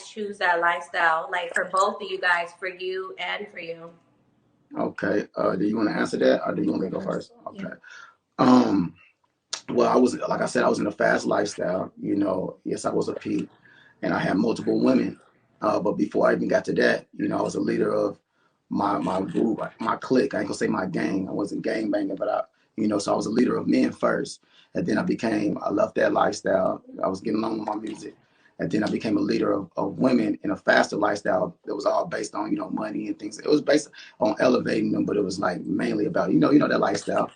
choose that lifestyle, like for both of you guys, for you and for you? Okay. Do you want to answer that, or do you want me to go first? Okay. Um. Well, I was, like I said, I was in a fast lifestyle. You know, yes, I was a P, and I had multiple women. But before I even got to that, you know, I was a leader of my group, my clique. I ain't gonna say my gang. I wasn't gang banging, but you know, so I was a leader of men first, and then I left that lifestyle. I was getting along with my music, and then I became a leader of women in a faster lifestyle that was all based on, you know, money and things. It was based on elevating them, but it was like mainly about, you know that lifestyle.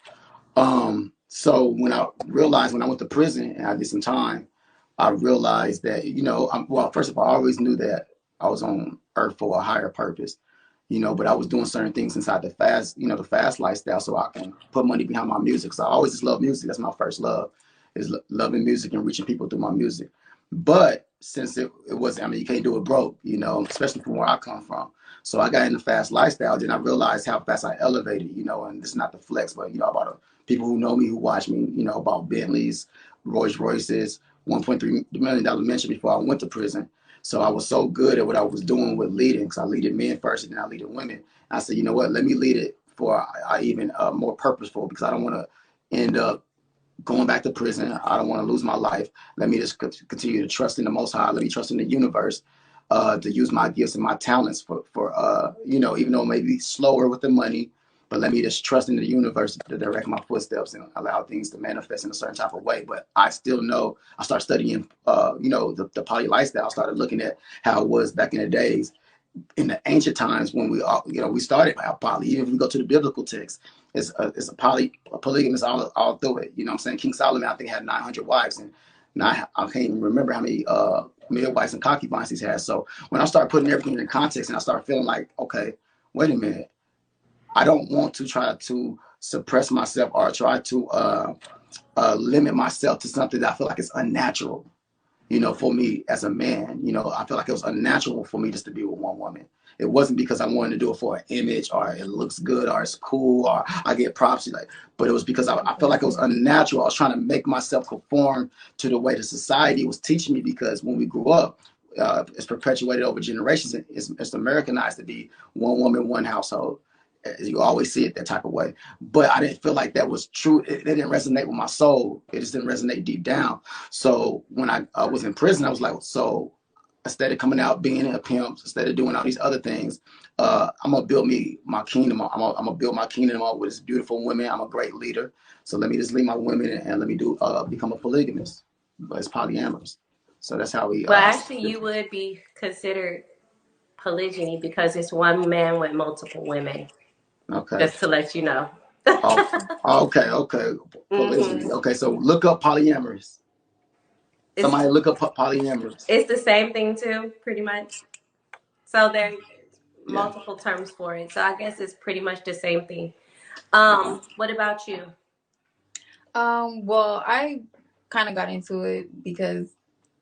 So when I realized, when I went to prison and I did some time, I realized that, you know, well, first of all, I always knew that I was on earth for a higher purpose, you know, but I was doing certain things inside the fast, you know, the fast lifestyle, so I can put money behind my music. So I always just love music. That's my first love, is loving music and reaching people through my music. But since it was, I mean, you can't do it broke, you know, especially from where I come from. So I got in the fast lifestyle. Then I realized how fast I elevated, you know, and this is not the flex, but, you know, about people who know me, who watch me, you know, about Bentleys, Rolls Royces, $1.3 million mansion before I went to prison. So I was so good at what I was doing with leading, because I leaded men first and then I leaded women. I said, you know what, let me lead it for I even more purposeful, because I don't want to end up going back to prison. I don't want to lose my life. Let me just continue to trust in the Most High. Let me trust in the universe, to use my gifts and my talents for you know, even though it may be slower with the money, but let me just trust in the universe to direct my footsteps and allow things to manifest in a certain type of way. But I still know, I started studying, you know, the poly lifestyle. I started looking at how it was back in the days, in the ancient times, when we all, you know, we started our poly. Even if we go to the biblical text, it's a polygamous all through it. You know what I'm saying? King Solomon, I think, had 900 wives, and now I can't even remember how many midwives and concubines he's had. So when I started putting everything in context, and I started feeling like, okay, wait a minute, I don't want to try to suppress myself or try to limit myself to something that I feel like is unnatural. You know, for me as a man, you know, I feel like it was unnatural for me just to be with one woman. It wasn't because I wanted to do it for an image, or it looks good, or it's cool, or I get props, like, but it was because I felt like it was unnatural. I was trying to make myself conform to the way the society was teaching me, because when we grew up, it's perpetuated over generations. It's Americanized to be one woman, one household. You always see it that type of way. But I didn't feel like that was true. It didn't resonate with my soul. It just didn't resonate deep down. So when I was in prison, I was like, so instead of coming out being a pimp, instead of doing all these other things, I'm gonna build me my kingdom. I'm gonna build my kingdom up with this beautiful women. I'm a great leader. So let me just lead my women, and let me become a polygamist, but it's polyamorous. So that's how we But actually, you would be considered polygyny because it's one man with multiple women. okay. Just to let you know. Oh, okay. Polygyny. Hmm. Okay, so look up polyamorous. It's Somebody look up polyamorous. it's the same thing too, pretty much. So there are Yeah. multiple terms for it. So I guess it's pretty much the same thing. Okay. What about you? Well, I kind of got into it because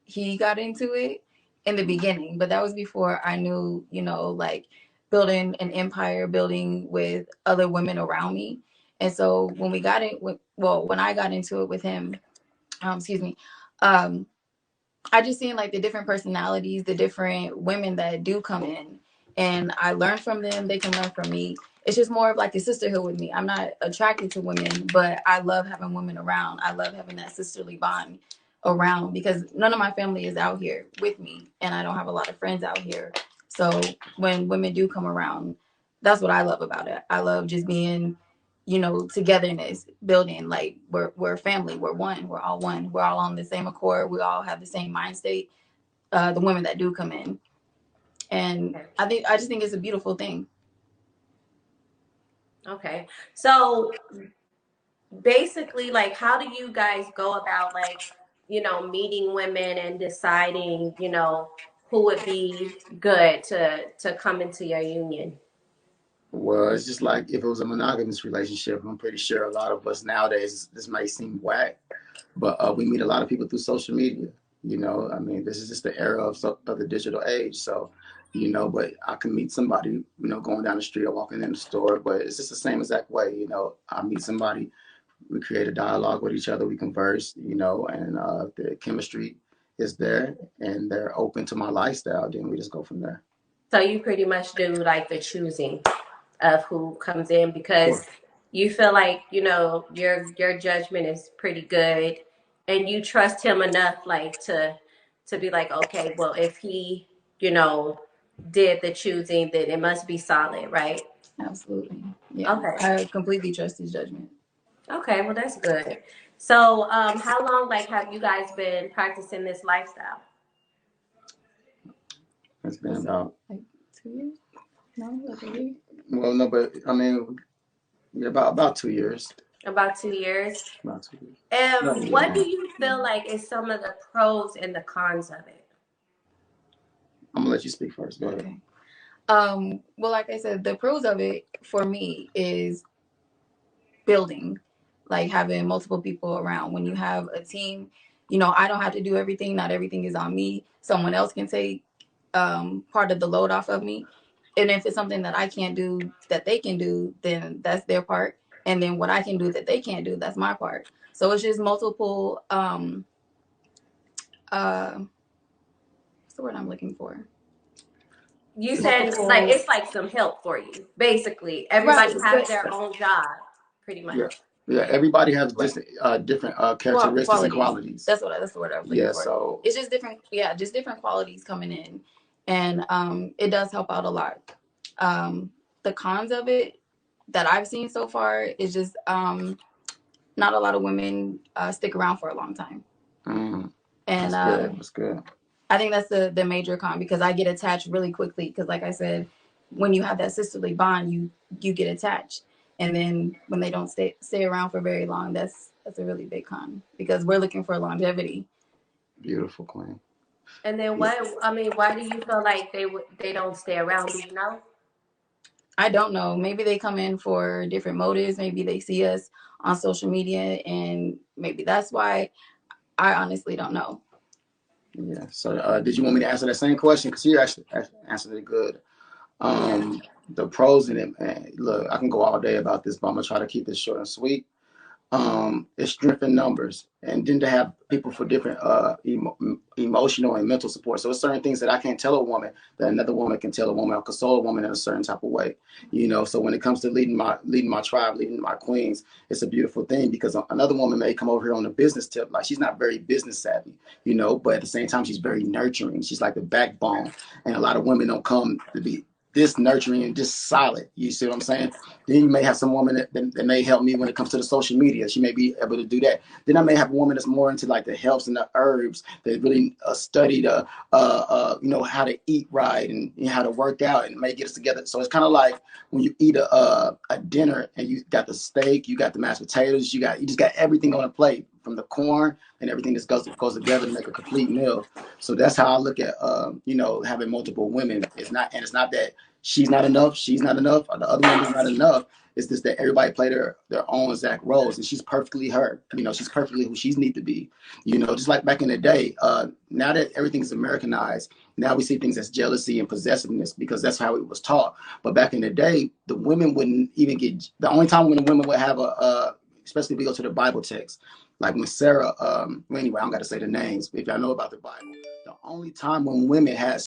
he got into it in the beginning, but that was before I knew, like building an empire, building with other women around me. And so when we got it, when I got into it with him, excuse me, um, I just seen like the different personalities, the different women that do come in, and I learn from them. They can learn from me. It's just more of like a sisterhood with me. I'm not attracted to women, but I love having women around. I love having that sisterly bond around because none of my family is out here with me, and I don't have a lot of friends out here. So when women do come around, that's what I love about it. I love just being togetherness, building, like we're family, we're one, we're all on the same accord, we all have the same mind state. The women that do come in, and I just think it's a beautiful thing. Okay. So basically, like, how do you guys go about, like, meeting women and deciding, who would be good to come into your union? Well, it's just like if it was a monogamous relationship. I'm pretty sure a lot of us nowadays, this might seem whack, but we meet a lot of people through social media. You know, I mean, this is just the era of the digital age. So, you know, but I can meet somebody, you know, going down the street or walking in the store, but it's just the same exact way. You know, I meet somebody, we create a dialogue with each other, we converse, you know, and the chemistry is there and they're open to my lifestyle, then we just go from there. So you pretty much do like the choosing of who comes in because Sure. you feel like, you know, your judgment is pretty good and you trust him enough like to be like, okay, well, if he, you know, did the choosing, then it must be solid, right? Absolutely. Yeah. Okay. I completely trust his judgment. Okay, well that's good. So, how long like have you guys been practicing this lifestyle? It's been Was it about, like 2 years? No, like a year? well, no, but I mean, yeah, about 2 years. About 2 years. About 2 years. About a And year what do now. you feel like is some of the pros and the cons of it? I'm gonna let you speak first. Go ahead. Okay. Well, like I said, the pros of it for me is building, like having multiple people around. When you have a team, you know, I don't have to do everything. Not everything is on me. Someone else can take part of the load off of me. And if it's something that I can't do that they can do, then that's their part. And then what I can do that they can't do, that's my part. So it's just multiple what's the word I'm looking for? You said like Multiple, it's like some help for you. Basically, everybody right, has their own job, pretty Yeah. much. Yeah. Everybody has right. just different characteristics and Qualities. qualities. That's the word I was looking Yeah. for. So It's just different, yeah, just different qualities coming in, and it does help out a lot. The cons of it that I've seen so far is just not a lot of women stick around for a long time, and that's good. That's good. I think that's the major con because I get attached really quickly because, like I said, when you have that sisterly bond, you get attached, and then when they don't stay around for very long, that's a really big con because we're looking for longevity. Beautiful, queen. And then Yeah. what? I mean, why do you feel like they don't stay around? Do you know? I don't know. Maybe they come in for different motives. Maybe they see us on social media, and maybe that's why. I honestly don't know. Yeah. So, did you want me to answer that same question? Because you actually answered it good. Yeah. The pros in it, man. Look, I can go all day about this, but I'm gonna try to keep this short and sweet. It's strength in numbers, and then to have people for different emotional and mental support. So it's certain things that I can't tell a woman that another woman can tell a woman or console a woman in a certain type of way. You know, so when it comes to leading my tribe, leading my queens, it's a beautiful thing because another woman may come over here on a business tip, like she's not very business savvy, you know, but at the same time she's very nurturing. She's like the backbone, and a lot of women don't come to be this nurturing and just solid. You see what I'm saying? Then you may have some woman that may help me when it comes to the social media. She may be able to do that. Then I may have a woman that's more into like the herbs and the herbs that really study the how to eat right and how to work out and may get us together. So it's kind of like when you eat a dinner and you got the steak, you got the mashed potatoes, you just got everything on a plate from the corn and everything that goes together to make a complete meal. So that's how I look at having multiple women. It's not that she's not enough, or the other woman's not enough. It's just that everybody play their own exact roles, and she's perfectly her. You know, she's perfectly who she's need to be. You know, just like back in the day. Now that everything's Americanized, now we see things as jealousy and possessiveness because that's how it was taught. But back in the day, the women wouldn't even get. The only time when the women would have especially if we go to the Bible text, like when Sarah. Well, anyway, I don't got to say the names. If y'all know about the Bible, the only time when women had